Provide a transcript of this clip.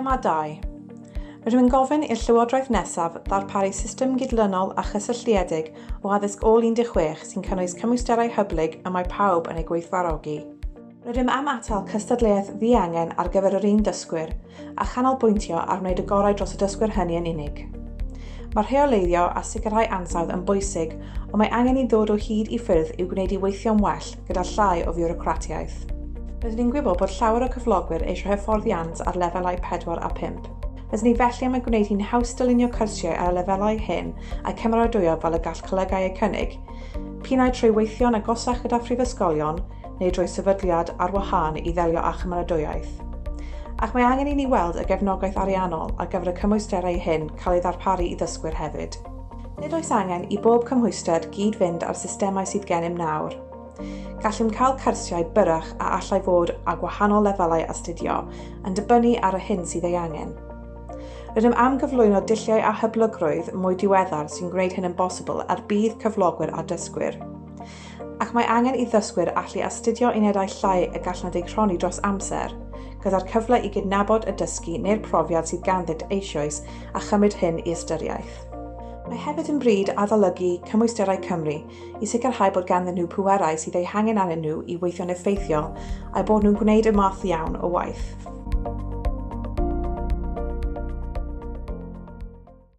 Thema 2. Rydym yn gofyn i'r Llywodraeth nesaf darparu system gydlynol a chysylltiedig o addysg ôl 16 sy'n cynnwys cymwysterau hyblyg y mae pawb yn ei gwerthfawrogi. Rydym am atal cystadleuaeth ddiangen ar gyfer yr un dysgwyr a chanolbwyntio ar wneud y gorau dros y dysgwyr hynny yn unig. Mae'r rheoleiddio a sicrhau ansawdd yn bwysig, ond mae angen i ddod o hyd i ffyrdd i'w gwneud i weithio'n well gyda llai o fiwrocratiaeth. Rydyn ni'n gwybod bod llawer o cyflogwyr eisiau hyfforddiant ar lefelau 4 a 5. Rydyn ni felly am ei gwneud hi'n haws dylunio cyrsiau ar y lefelau hyn a'i cymeradwyo fel y gall colygau eu cynnig, pinnau trwy weithio'n agosach gyda phrifysgolion neu drwy sefydliad ar wahân i ddelio â chymeradwyaeth. Ac mae angen i ni weld y gefnogaeth ariannol ar gyfer y cymwysterau hyn cael ei ddarparu i ddysgwyr hefyd. Nid oes angen i bob cymhwyster gyd-fynd ar systemau sydd gennym nawr. Gallwn cael cyrsiau byrach a allai fod â gwahanol lefelau astudio yn dibynnu ar y hyn sydd ei angen. Rydym am gyflwyno dulliau a hyblygrwydd mwy diweddar sy'n gwneud hyn yn bosibl ar bydd cyflogwyr a dysgwyr. Ac mae angen i ddysgwyr allu astudio unedau llai y gallwn eu cronni dros amser, gyda'r cyfle i gydnabod y dysgu neu'r profiad sydd ganddynt eisoes a chymryd hyn i ystyriaeth. Mae hefyd yn bryd adolygu Gymwysterau Cymru i sicrhau bod ganddyn nhw pwerau sydd eu hangen arnyn nhw i weithio'n effeithiol a bod nhw'n gwneud y math iawn o waith.